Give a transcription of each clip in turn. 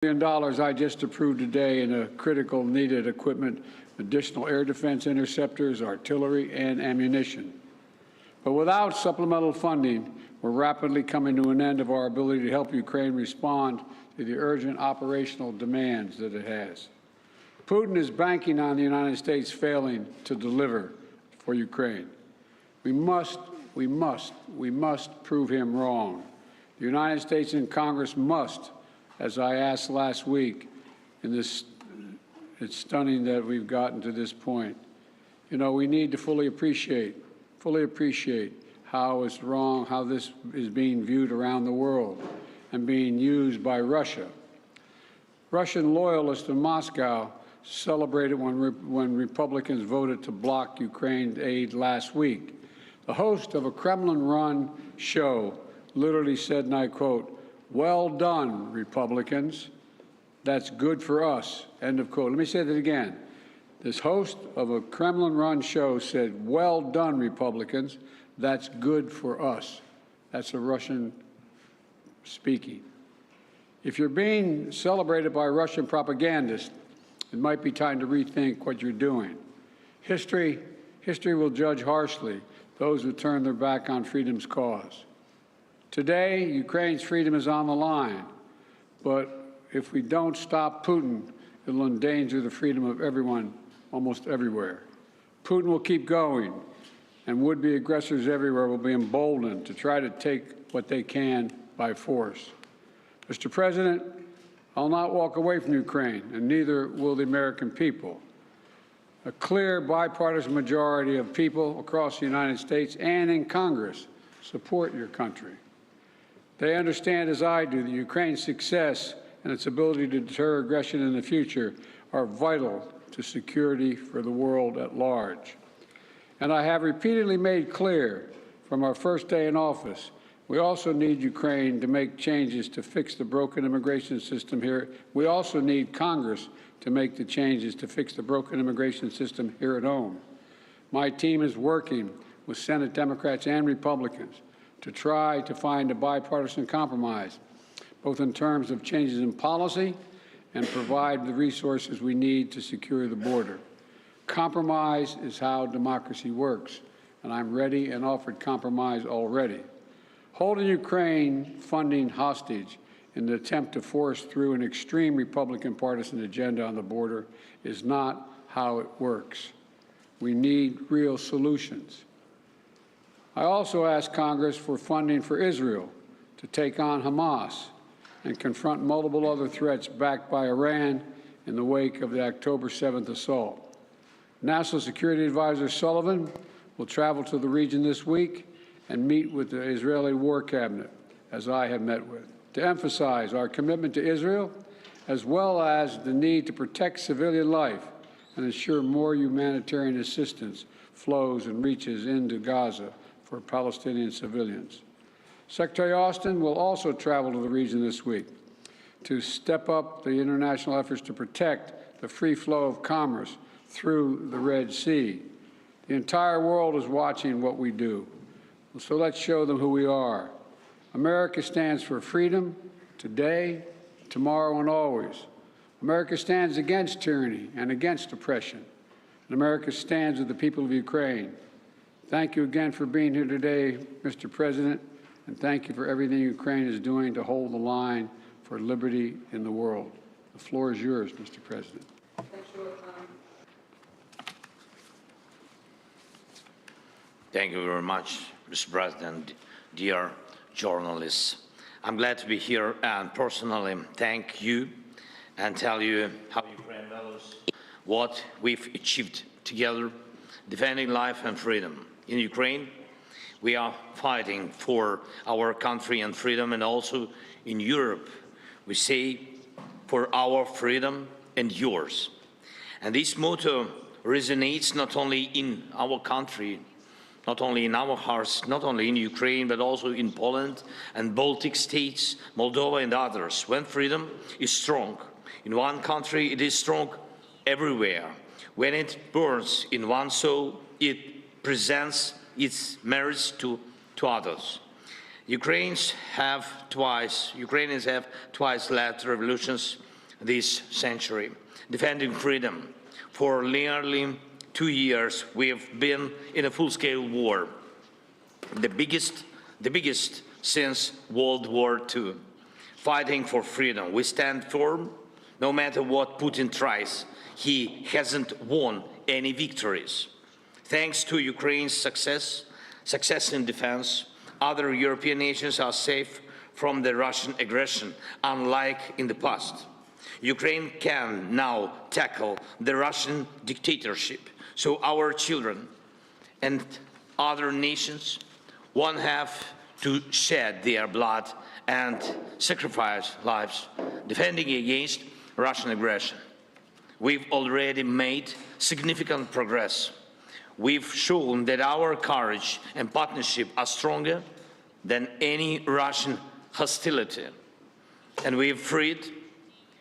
$1 billion I just approved today in a critical needed equipment, additional air defense interceptors, artillery, and ammunition. But without supplemental funding, we're rapidly coming to an end of our ability to help Ukraine respond to the urgent operational demands that it has. Putin is banking on the United States failing to deliver for Ukraine. We must prove him wrong. The United States and Congress must, as I asked last week, it's stunning that we've gotten to this point. You know, we need to fully appreciate how it's wrong, how this is being viewed around the world and being used by Russia. Russian loyalists in Moscow celebrated when Republicans voted to block Ukraine aid last week. The host of a Kremlin-run show literally said, and I quote, "Well done, Republicans. That's good for us," end of quote. Let me say that again. This host of a Kremlin-run show said, "Well done, Republicans. That's good for us." That's a Russian speaking. If you're being celebrated by Russian propagandists, it might be time to rethink what you're doing. History will judge harshly those who turn their back on freedom's cause. Today, Ukraine's freedom is on the line, but if we don't stop Putin, it'll endanger the freedom of everyone almost everywhere. Putin will keep going, and would-be aggressors everywhere will be emboldened to try to take what they can by force. Mr. President, I'll not walk away from Ukraine, and neither will the American people. A clear bipartisan majority of people across the United States and in Congress support your country. They understand, as I do, that Ukraine's success and its ability to deter aggression in the future are vital to security for the world at large. And I have repeatedly made clear from our first day in office, we also need Ukraine to make changes to fix the broken immigration system here. We also need Congress to make the changes to fix the broken immigration system here at home. My team is working with Senate Democrats and Republicans to try to find a bipartisan compromise, both in terms of changes in policy and provide the resources we need to secure the border. Compromise is how democracy works, and I'm ready and offered compromise already. Holding Ukraine funding hostage in the attempt to force through an extreme Republican partisan agenda on the border is not how it works. We need real solutions. I also asked Congress for funding for Israel to take on Hamas and confront multiple other threats backed by Iran in the wake of the October 7th assault. National Security Advisor Sullivan will travel to the region this week and meet with the Israeli War Cabinet, as I have met with, to emphasize our commitment to Israel, as well as the need to protect civilian life and ensure more humanitarian assistance flows and reaches into Gaza for Palestinian civilians. Secretary Austin will also travel to the region this week to step up the international efforts to protect the free flow of commerce through the Red Sea. The entire world is watching what we do, so let's show them who we are. America stands for freedom today, tomorrow, and always. America stands against tyranny and against oppression. And America stands with the people of Ukraine. Thank you again for being here today, Mr. President, and thank you for everything Ukraine is doing to hold the line for liberty in the world. The floor is yours, Mr. President. Thank you very much, Mr. President, dear journalists. I'm glad to be here and personally thank you and tell you how Ukraine values what we've achieved together, defending life and freedom. In Ukraine, we are fighting for our country and freedom, and also in Europe, we say for our freedom and yours. And this motto resonates not only in our country, not only in our hearts, not only in Ukraine, but also in Poland and Baltic states, Moldova and others. When freedom is strong in one country, it is strong everywhere. When it burns in one soul, it presents its merits to others. Ukrainians have twice led revolutions this century, defending freedom. For nearly 2 years, we have been in a full-scale war, the biggest since World War II, fighting for freedom. We stand firm, no matter what Putin tries. He hasn't won any victories. Thanks to Ukraine's success in defense, other European nations are safe from the Russian aggression, unlike in the past. Ukraine can now tackle the Russian dictatorship, so our children and other nations won't have to shed their blood and sacrifice lives defending against Russian aggression. We've already made significant progress. We've shown that our courage and partnership are stronger than any Russian hostility. And we've freed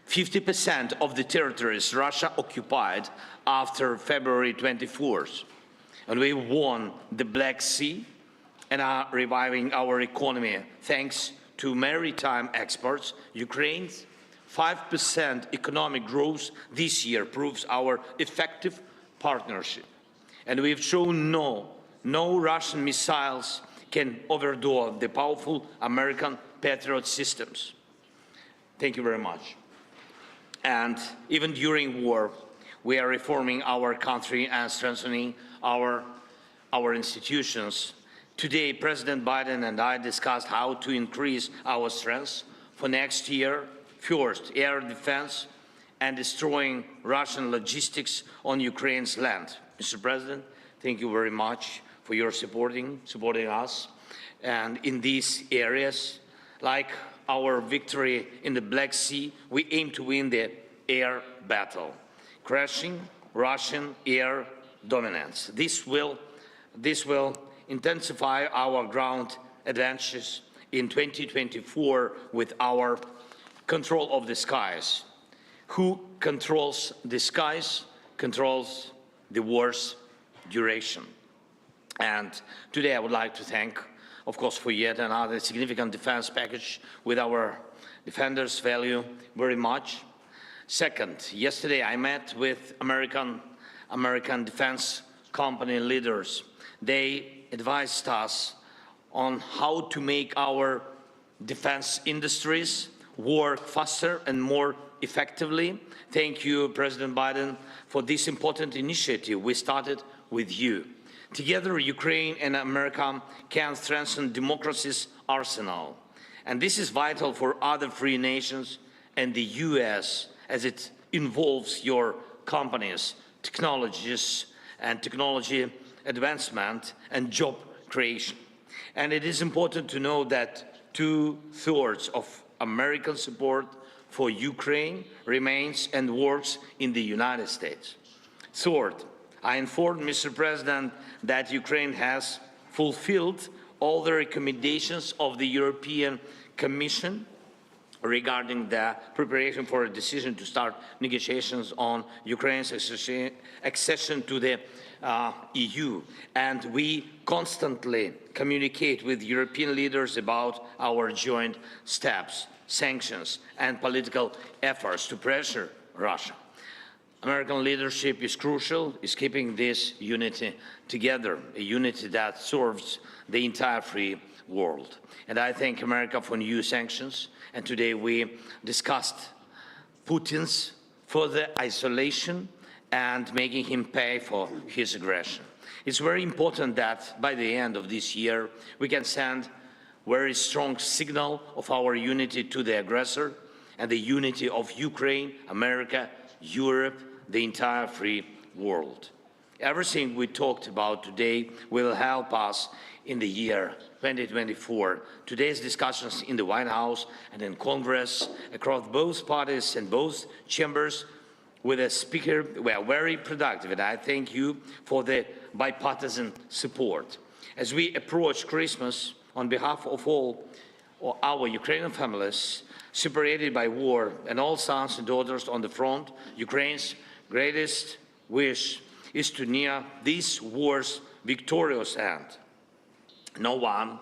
50% of the territories Russia occupied after February 24th. And we won the Black Sea and are reviving our economy thanks to maritime exports. Ukraine's 5% economic growth this year proves our effective partnership. And we've shown no Russian missiles can overthrow the powerful American Patriot systems. Thank you very much. And even during war, we are reforming our country and strengthening our institutions. Today, President Biden and I discussed how to increase our strength for next year. First, air defense and destroying Russian logistics on Ukraine's land. Mr. President, thank you very much for your supporting us. And in these areas, like our victory in the Black Sea, we aim to win the air battle, crushing Russian air dominance. This will intensify our ground advantages in 2024 with our control of the skies. Who controls the skies controls the war's duration. And today I would like to thank, of course, for yet another significant defense package with our defenders value very much. Second, yesterday I met with American defense company leaders. They advised us on how to make our defense industries work faster and more effectively. Thank you, President Biden, for this important initiative we started with you. Together, Ukraine and America can strengthen democracy's arsenal. And this is vital for other free nations and the US as it involves your companies, technologies, and technology advancement and job creation. And it is important to know that 2/3 of American support for Ukraine remains and works in the United States. Third, I informed Mr. President that Ukraine has fulfilled all the recommendations of the European Commission regarding the preparation for a decision to start negotiations on Ukraine's accession to the EU. And we constantly communicate with European leaders about our joint steps, sanctions, and political efforts to pressure Russia. American leadership is crucial, is keeping this unity together, a unity that serves the entire free world. And I thank America for new sanctions. And today we discussed Putin's further isolation and making him pay for his aggression. It's very important that by the end of this year, we can send a very strong signal of our unity to the aggressor and the unity of Ukraine, America, Europe, the entire free world. Everything we talked about today will help us in the year 2024. Today's discussions in the White House and in Congress across both parties and both chambers with a speaker were very productive, and I thank you for the bipartisan support. As we approach Christmas, on behalf of all our Ukrainian families separated by war and all sons and daughters on the front, Ukraine's greatest wish is to near this war's victorious end. No one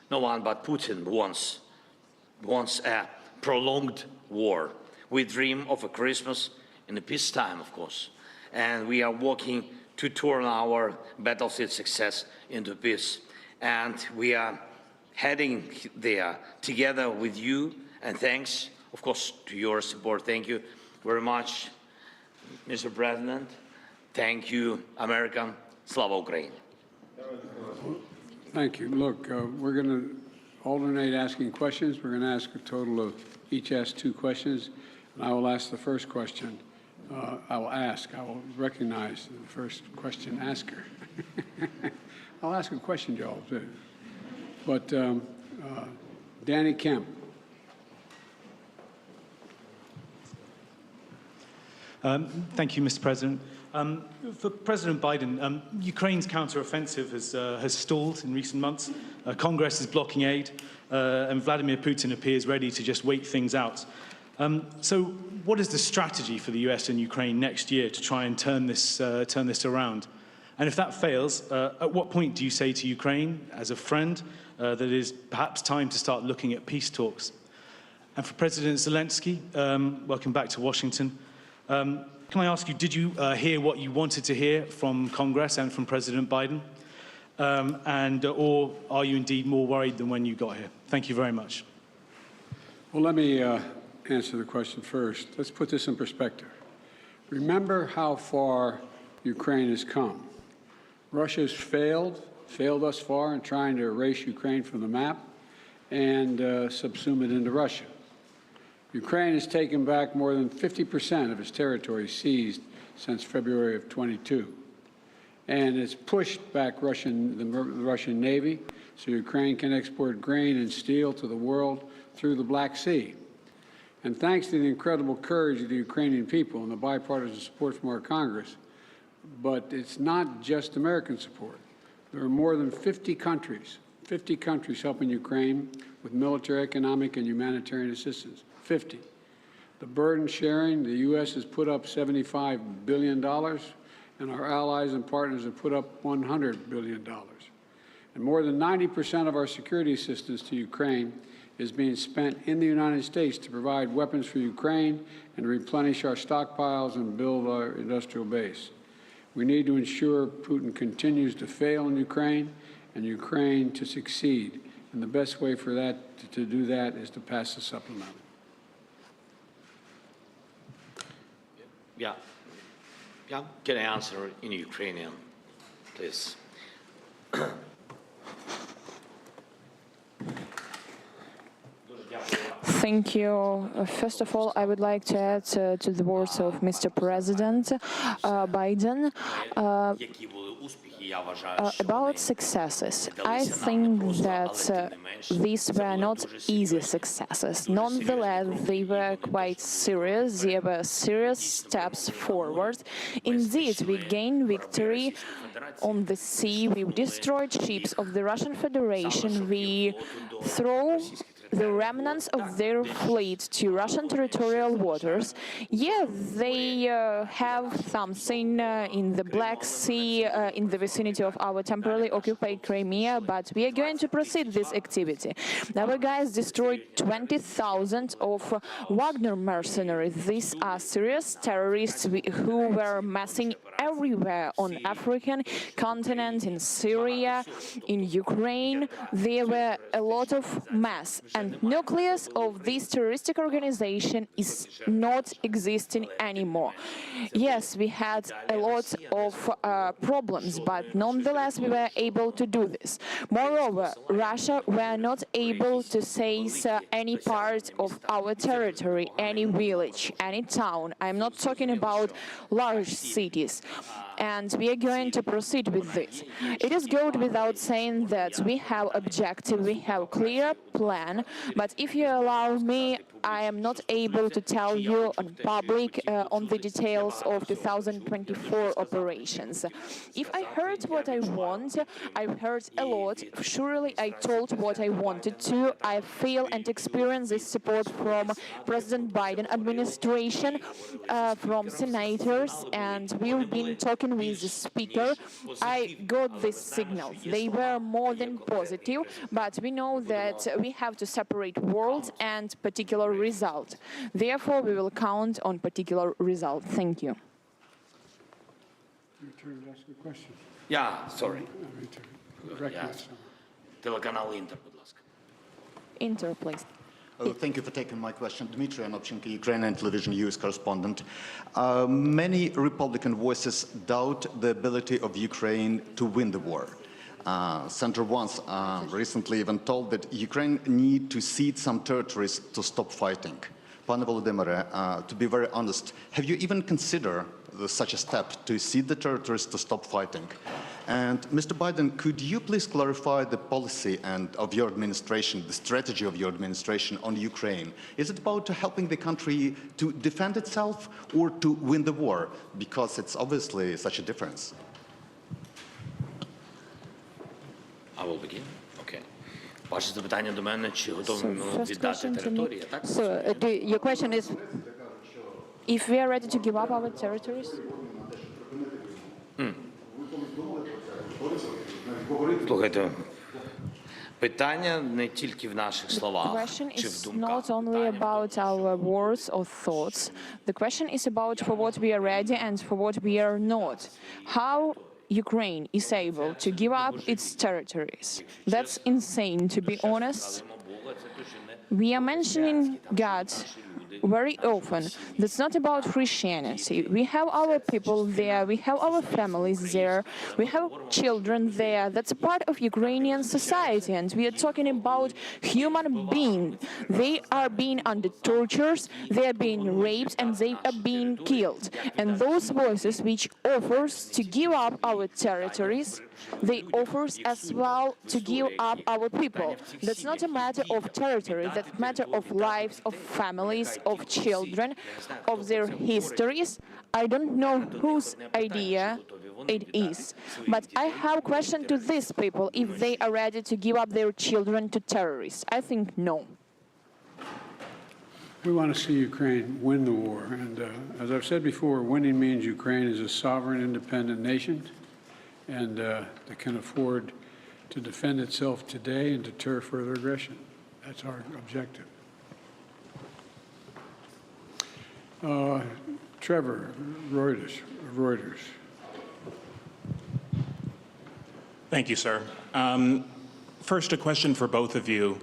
but Putin wants a prolonged war. We dream of a Christmas in a peacetime, of course, and we are working to turn our battlefield success into peace. And we are heading there together with you, and thanks, of course, to your support. Thank you very much, Mr. President. Thank you, American. Slava Ukraini. Thank you. Look, we're going to alternate asking questions. We're going to ask a total of each ask 2 questions, and I will ask the first question. I will recognize the first question asker. I'll ask a question, Joel, too. But Danny Kemp. Thank you, Mr. President. For President Biden, Ukraine's counteroffensive has stalled in recent months. Congress is blocking aid, and Vladimir Putin appears ready to just wait things out. So what is the strategy for the US and Ukraine next year to try and turn this around? And if that fails, at what point do you say to Ukraine, as a friend, that it is perhaps time to start looking at peace talks? And for President Zelenskyy, welcome back to Washington. Can I ask you, did you hear what you wanted to hear from Congress and from President Biden? Or are you indeed more worried than when you got here? Thank you very much. Well, let me answer the question first. Let's put this in perspective. Remember how far Ukraine has come. Russia's failed thus far in trying to erase Ukraine from the map and subsume it into Russia. Ukraine has taken back more than 50% of its territory seized since February of 22. And it's pushed back the Russian Navy so Ukraine can export grain and steel to the world through the Black Sea. And thanks to the incredible courage of the Ukrainian people and the bipartisan support from our Congress, but it's not just American support. There are more than 50 countries helping Ukraine with military, economic, and humanitarian assistance. 50. The burden sharing, the U.S. has put up $75 billion, and our allies and partners have put up $100 billion. And more than 90% of our security assistance to Ukraine is being spent in the United States to provide weapons for Ukraine and replenish our stockpiles and build our industrial base. We need to ensure Putin continues to fail in Ukraine and Ukraine to succeed. And the best way for that to do that is to pass the supplemental. Yeah. Can I answer in Ukrainian, please? Thank you. First of all, I would like to add to the words of Mr. President Biden about successes. I think that these were not easy successes. Nonetheless, they were quite serious. They were serious steps forward. Indeed, we gained victory on the sea. We destroyed ships of the Russian Federation. We threw the remnants of their fleet to Russian territorial waters. Yeah, they have something in the Black Sea, in the vicinity of our temporarily occupied Crimea, but we are going to proceed this activity. Our guys destroyed 20,000 of Wagner mercenaries. These are serious terrorists who were massing everywhere on African continent, in Syria, in Ukraine. There were a lot of mass, and nucleus of this terroristic organization is not existing anymore. Yes, we had a lot of problems, but nonetheless we were able to do this. Moreover, Russia were not able to seize any part of our territory, any village, any town. I'm not talking about large cities. And we are going to proceed with this. It is good without saying that we have objective, we have clear plan, but if you allow me, I am not able to tell you on public on the details of 2024 operations. If I heard what I want, I've heard a lot. Surely I told what I wanted to. I feel and experience this support from President Biden administration, from senators, and we've been talking with the speaker. I got this signal. They were more than positive, but we know that we have to separate world and particular result. Therefore, we will count on particular result. Thank you. Your turn to ask a question. Yeah, sorry. Recognize Телеканал Інтер, будь ласка. Inter, please. Oh, thank you for taking my question. Dmitry Anopchenko, Ukrainian television news correspondent. Many Republican voices doubt the ability of Ukraine to win the war. Center once recently even told that Ukraine need to cede some territories to stop fighting. Pane Volodymyre, to be very honest, have you even considered such a step to cede the territories to stop fighting? And Mr. Biden, could you please clarify the policy of your administration, the strategy of your administration on Ukraine? Is it about helping the country to defend itself or to win the war? Because it's obviously such a difference. I will begin. Okay. Ваше запитання до мене, чи готові So, ми first віддати question to me. території, так? So, your question is, If we are ready to give up our territories, Слухайте, питання не тільки в наших the словах question чи в is думках. not only Питання about our words or thoughts. The question is about for what we are ready and for what we are not. How Ukraine is able to give up its territories. That's insane, to be honest. We are mentioning God very often. That's not about Christianity. We have our people there, we have our families there, we have children there. That's a part of Ukrainian society, and we are talking about human beings. They are being under tortures, they are being raped, and they are being killed. And those voices which offers to give up our territories, they offers as well to give up our people. That's not a matter of territory, that's a matter of lives, of families, of children, of their histories. I don't know whose idea it is, but I have a question to these people if they are ready to give up their children to terrorists. I think no. We want to see Ukraine win the war. And as I've said before, winning means Ukraine is a sovereign, independent nation and that can afford to defend itself today and deter further aggression. That's our objective. Trevor, Reuters. Thank you, sir. First, a question for both of you.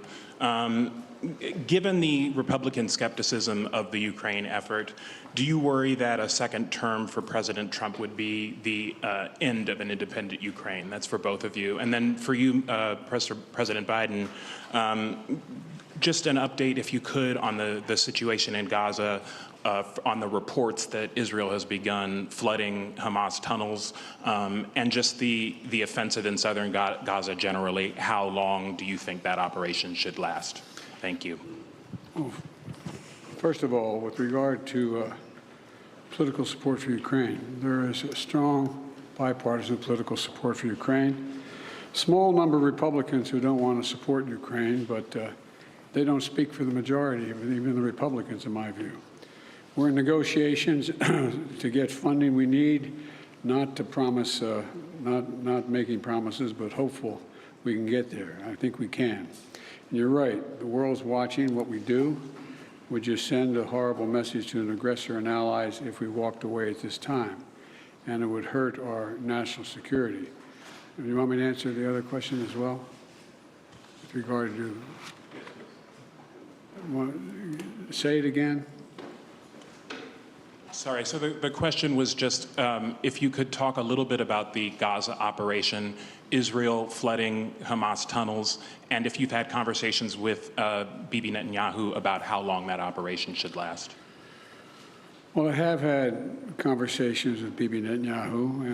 Given the Republican skepticism of the Ukraine effort, do you worry that a second term for President Trump would be the end of an independent Ukraine? That's for both of you. And then for you, President Biden, just an update, if you could, on the situation in Gaza, on the reports that Israel has begun flooding Hamas tunnels, and just the offensive in southern Gaza generally. How long do you think that operation should last? Thank you. Well, first of all, with regard to political support for Ukraine, there is a strong bipartisan political support for Ukraine. Small number of Republicans who don't want to support Ukraine, but they don't speak for the majority, even the Republicans, in my view. We're in negotiations to get funding we need, not to promise, not making promises, but hopeful we can get there. I think we can. And you're right, the world's watching what we do. We just send a horrible message to an aggressor and allies if we walked away at this time, and it would hurt our national security. You want me to answer the other question as well? With regard to, say it again? Sorry, so the question was just if you could talk a little bit about the Gaza operation, Israel flooding Hamas tunnels, and if you've had conversations with Bibi Netanyahu about how long that operation should last. Well, I have had conversations with Bibi Netanyahu,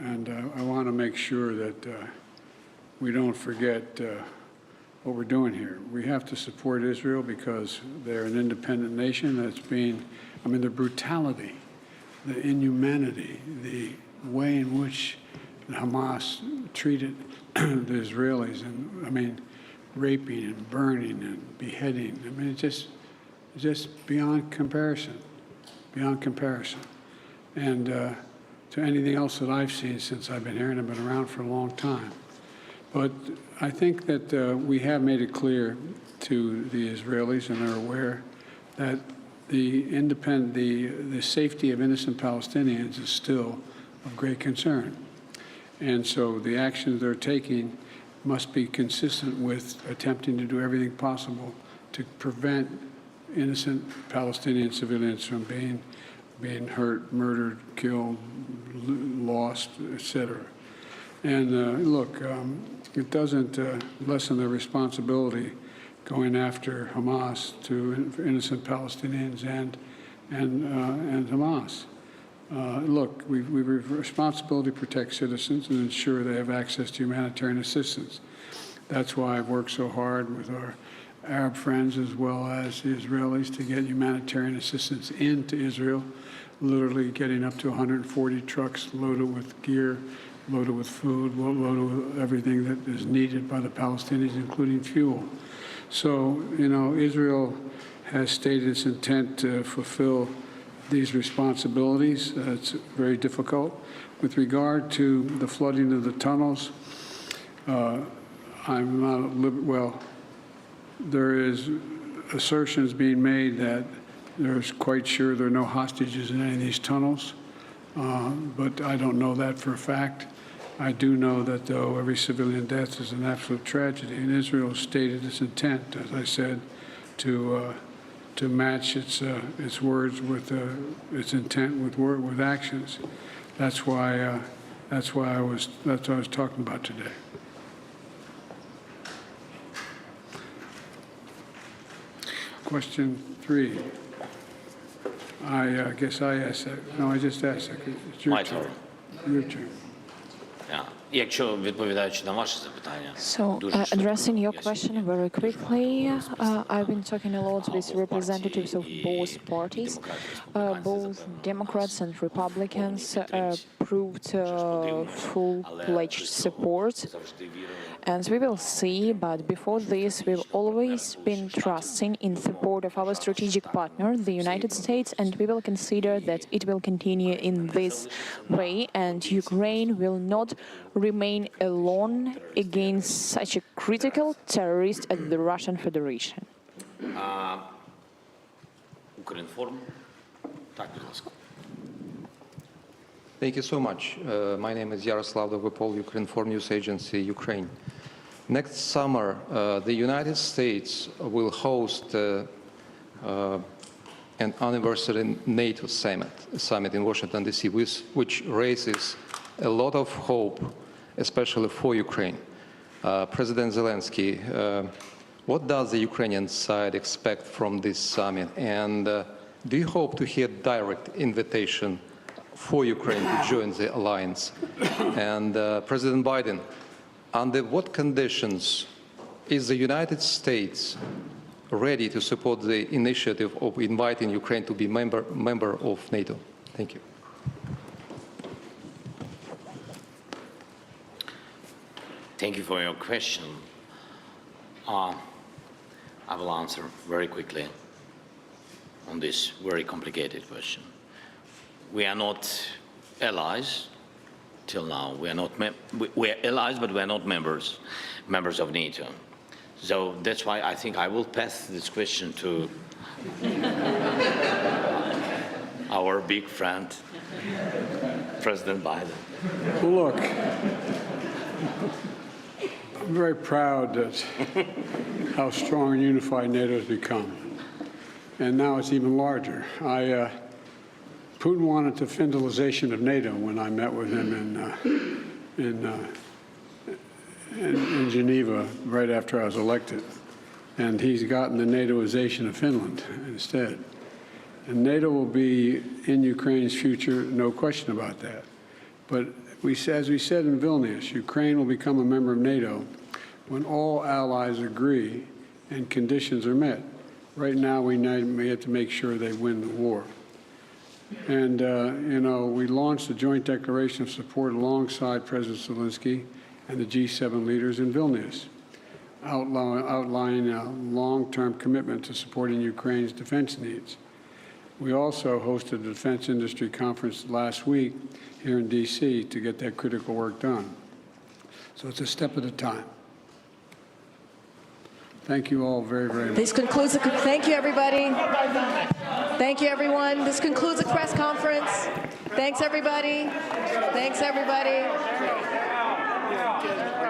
and I want to make sure that we don't forget what we're doing here. We have to support Israel because they're an independent nation that's being, I mean, the brutality, the inhumanity, the way in which Hamas treated the Israelis, and I mean, raping and burning and beheading. I mean, it's just beyond comparison, beyond comparison. And to anything else that I've seen since I've been here, and I've been around for a long time. But I think that we have made it clear to the Israelis, and they're aware, that the safety of innocent Palestinians is still of great concern. And so the actions they're taking must be consistent with attempting to do everything possible to prevent innocent Palestinian civilians from being hurt, murdered, killed, lost, etc. And look, it doesn't lessen their responsibility going after Hamas to innocent Palestinians and Hamas. Look, we have a responsibility to protect citizens and ensure they have access to humanitarian assistance. That's why I've worked so hard with our Arab friends as well as the Israelis to get humanitarian assistance into Israel, literally getting up to 140 trucks loaded with gear, loaded with food, loaded with everything that is needed by the Palestinians, including fuel. So, you know, Israel has stated its intent to fulfill these responsibilities. It's very difficult. With regard to the flooding of the tunnels, I'm not, well, there is assertions being made that there's quite sure there are no hostages in any of these tunnels, but I don't know that for a fact. I do know that, though, every civilian death is an absolute tragedy, and Israel stated its intent, as I said, to match its words with its intent with actions. That's what I was talking about today. Question 3. I guess I asked that. No, I just asked that. It's your turn. Your turn. Якщо відповідаючи на ваше запитання, So, addressing your question very quickly, I've been talking a lot with representatives of both parties. Both Democrats and Republicans proved full-fledged support. And we will see, but before this, we've always been trusting in support of our strategic partner, the United States, and we will consider that it will continue in this way, and Ukraine will not remain alone against such a critical terrorist as the Russian Federation. Укрінформ. Так, будь ласка. Thank you so much. My name is Yaroslav Dovgopol, Ukrinform News Agency, Ukraine. Next summer, the United States will host an anniversary NATO summit in Washington, D.C., which raises a lot of hope, especially for Ukraine. President Zelenskyy, what does the Ukrainian side expect from this summit? And do you hope to hear direct invitation for Ukraine to join the alliance? And President Biden, under what conditions is the United States ready to support the initiative of inviting Ukraine to be member of NATO? Thank you. Thank you for your question. I will answer very quickly on this very complicated question. We are not allies till now. We are not we are allies, but we are not members of NATO. So that's why I think I will pass this question to our big friend, President Biden. Well, look, I'm very proud that how strong and unified NATO has become, and now it's even larger. Putin wanted the Finlandization of NATO when I met with him in Geneva right after I was elected, and he's gotten the NATOization of Finland instead. And NATO will be in Ukraine's future, no question about that. But as we said in Vilnius, Ukraine will become a member of NATO when all allies agree and conditions are met. Right now, we have to make sure they win the war. And, you know, we launched a joint declaration of support alongside President Zelenskyy and the G7 leaders in Vilnius, outlining a long-term commitment to supporting Ukraine's defense needs. We also hosted a defense industry conference last week here in D.C. to get that critical work done. So it's a step at a time. Thank you all very, very much. This concludes the, thank you, everybody. Thank you, everyone. This concludes the press conference. Thanks, everybody. Thanks, everybody.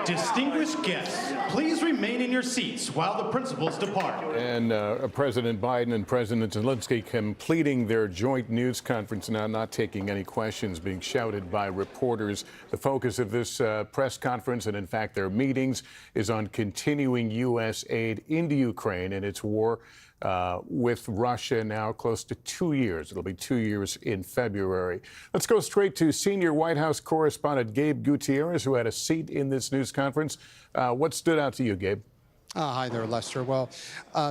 Distinguished guests, please remain in your seats while the principals depart. And President Biden and President Zelenskyy completing their joint news conference now, not taking any questions, being shouted by reporters. The focus of this press conference, and in fact their meetings, is on continuing U.S. aid into Ukraine and its war with Russia now close to 2 years. It'll be 2 years in February. Let's go straight to senior White House correspondent Gabe Gutierrez, who had a seat in this news conference. What stood out to you, Gabe? Hi there, Lester. Well,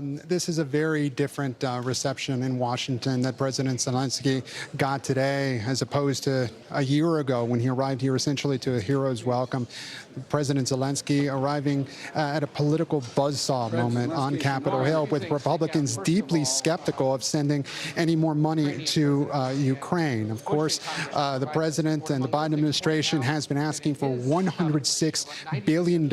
this is a very different reception in Washington that President Zelenskyy got today as opposed to a year ago when he arrived here essentially to a hero's welcome. President Zelenskyy arriving at a political buzzsaw moment on Capitol Hill with Republicans deeply skeptical of sending any more money to Ukraine. Of course, the president and the Biden administration has been asking for $106 billion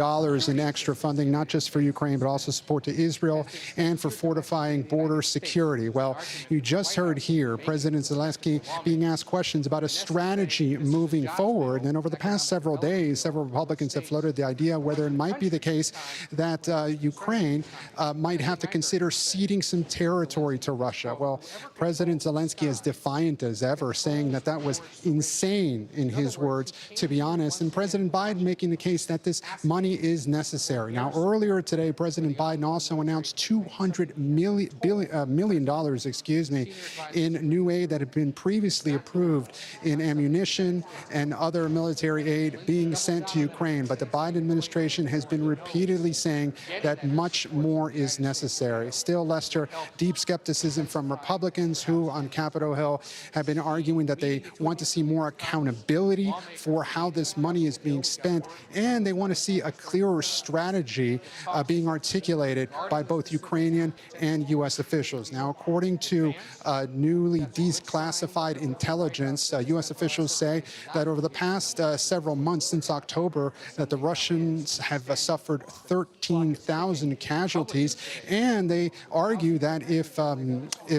in extra funding, not just for Ukraine, but also support to Israel and for fortifying border security. Well, you just heard here President Zelenskyy being asked questions about a strategy moving forward. And over the past several days, several Republicans have floated the idea whether it might be the case that Ukraine might have to consider ceding some territory to Russia. Well, President Zelenskyy is defiant as ever, saying that that was insane, in his words, to be honest. And President Biden making the case that this money is necessary. Now, earlier today, President Biden also announced $200 million, excuse me, in new aid that had been previously approved in ammunition and other military aid being sent to Ukraine. But the Biden administration has been repeatedly saying that much more is necessary. Still, Lester, deep skepticism from Republicans who on Capitol Hill have been arguing that they want to see more accountability for how this money is being spent, and they want to see a clearer strategy being articulated by both Ukrainian and U.S. officials. Now, according to newly declassified intelligence, U.S. officials say that over the past several months since October, that the Russians have suffered 13,000 casualties, and they argue that if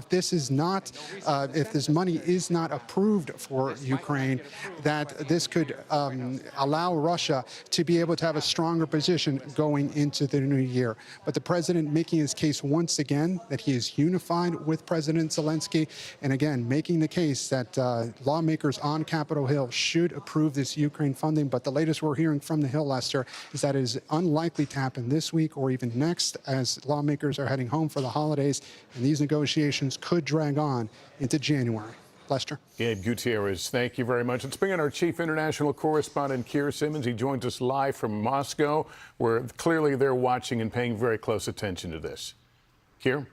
this money is not approved for Ukraine, that this could allow Russia to be able to have a stronger position going into the new year. But the president making his case once again that he is unified with President Zelenskyy, and again making the case that lawmakers on Capitol Hill should approve this Ukraine funding. But the latest we're hearing from the Hill, Lester, is that it is unlikely to happen this week or even next, as lawmakers are heading home for the holidays, and these negotiations could drag on into January. Lester. Gabe Gutierrez, thank you very much. Let's bring in our chief international correspondent, Keir Simmons. He joins us live from Moscow, where clearly they're watching and paying very close attention to this. Keir?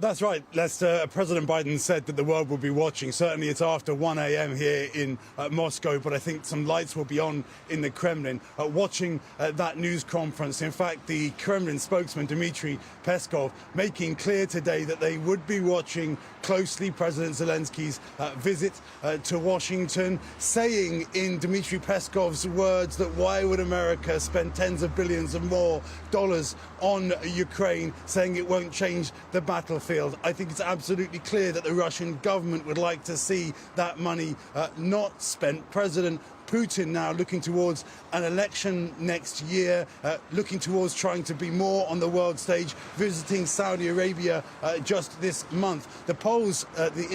That's right, Lester. President Biden said that the world will be watching. Certainly it's after 1 a.m. here in Moscow, but I think some lights will be on in the Kremlin watching that news conference. In fact, the Kremlin spokesman, Dmitry Peskov, making clear today that they would be watching closely President Zelenskyy's visit to Washington, saying in Dmitry Peskov's words that why would America spend tens of billions of more dollars on Ukraine, saying it won't change the battlefield. I think it's absolutely clear that the Russian government would like to see that money not spent. President Putin now looking towards an election next year, looking towards trying to be more on the world stage, visiting Saudi Arabia just this month. The polls,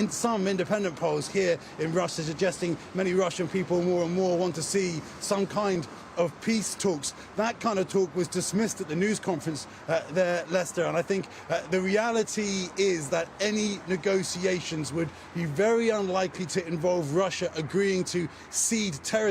some independent polls here in Russia suggesting many Russian people more and more want to see some kind of peace talks. That kind of talk was dismissed at the news conference there, Lester, and I think the reality is that any negotiations would be very unlikely to involve Russia agreeing to cede territory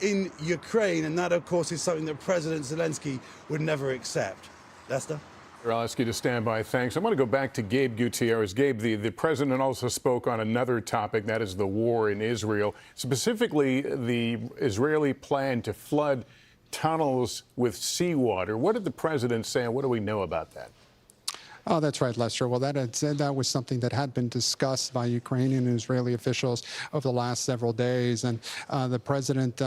in Ukraine, and that, of course, is something that President Zelenskyy would never accept. Lester? I'll ask you to stand by. Thanks. I want to go back to Gabe Gutierrez. Gabe, the president also spoke on another topic, that is the war in Israel, specifically the Israeli plan to flood tunnels with seawater. What did the president say, and what do we know about that? Oh, that's right, Lester. Well, that was something that had been discussed by Ukrainian and Israeli officials over the last several days. And the president,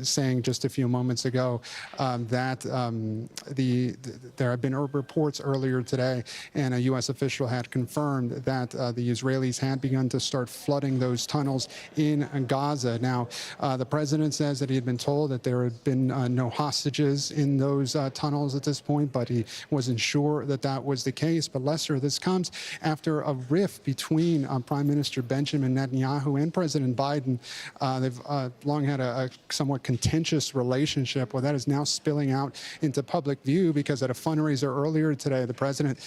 saying just a few moments ago that there have been reports earlier today, and a U.S. official had confirmed that the Israelis had begun to start flooding those tunnels in Gaza. Now, the president says that he had been told that there had been no hostages in those tunnels at this point, but he wasn't sure that that was the case. But Lester, this comes after a rift between Prime Minister Benjamin Netanyahu and President Biden. They've long had a somewhat contentious relationship. Well, that is now spilling out into public view because at a fundraiser earlier today, the president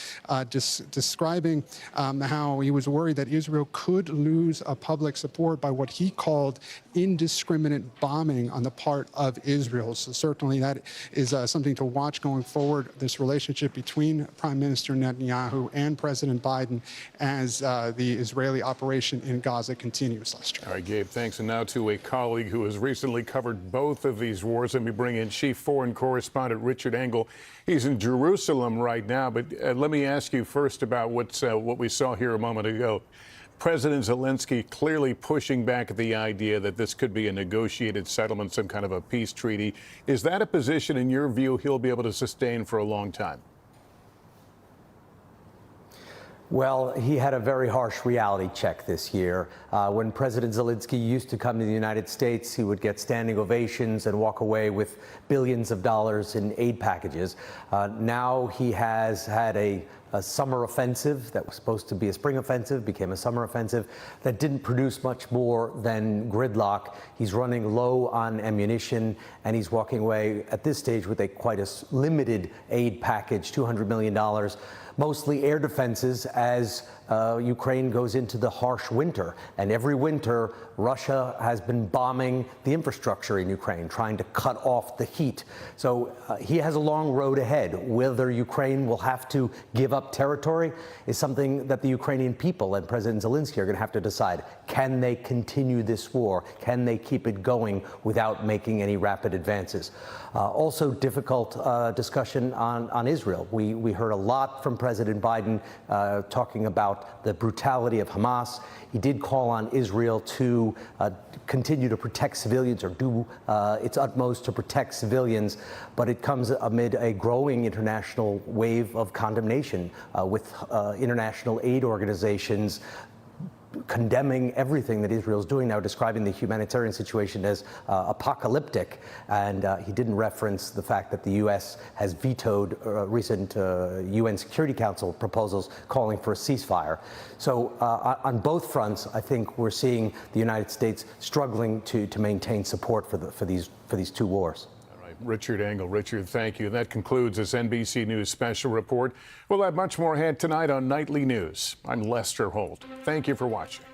describing how he was worried that Israel could lose public support by what he called indiscriminate bombing on the part of Israel. So certainly that is something to watch going forward, this relationship between Prime Minister Netanyahu and President Biden as the Israeli operation in Gaza continues. Lester. All right, Gabe, thanks. And now to a colleague who has recently covered both of these wars. Let me bring in Chief Foreign Correspondent Richard Engel. He's in Jerusalem right now, but let me ask you first about what we saw here a moment ago. President Zelenskyy clearly pushing back at the idea that this could be a negotiated settlement, some kind of a peace treaty. Is that a position, in your view, he'll be able to sustain for a long time? Well, he had a very harsh reality check this year. When President Zelenskyy used to come to the United States, he would get standing ovations and walk away with billions of dollars in aid packages. Now he has had a summer offensive that was supposed to be a spring offensive, became a summer offensive that didn't produce much more than gridlock. He's running low on ammunition, and he's walking away at this stage with quite a limited aid package, $200 million. Mostly air defenses as Ukraine goes into the harsh winter. And every winter, Russia has been bombing the infrastructure in Ukraine, trying to cut off the heat. So he has a long road ahead. Whether Ukraine will have to give up territory is something that the Ukrainian people and President Zelenskyy are going to have to decide. Can they continue this war? Can they keep it going without making any rapid advances? Also difficult discussion on Israel. We heard a lot from President Biden talking about the brutality of Hamas. He did call on Israel to continue to protect civilians or do its utmost to protect civilians, but it comes amid a growing international wave of condemnation with international aid organizations condemning everything that Israel is doing now, describing the humanitarian situation as apocalyptic. And he didn't reference the fact that the U.S. has vetoed recent UN Security Council proposals calling for a ceasefire. So on both fronts, I think we're seeing the United States struggling to maintain support for these two wars. Richard Engel. Richard, thank you. That concludes this NBC News special report. We'll have much more ahead tonight on Nightly News. I'm Lester Holt. Thank you for watching.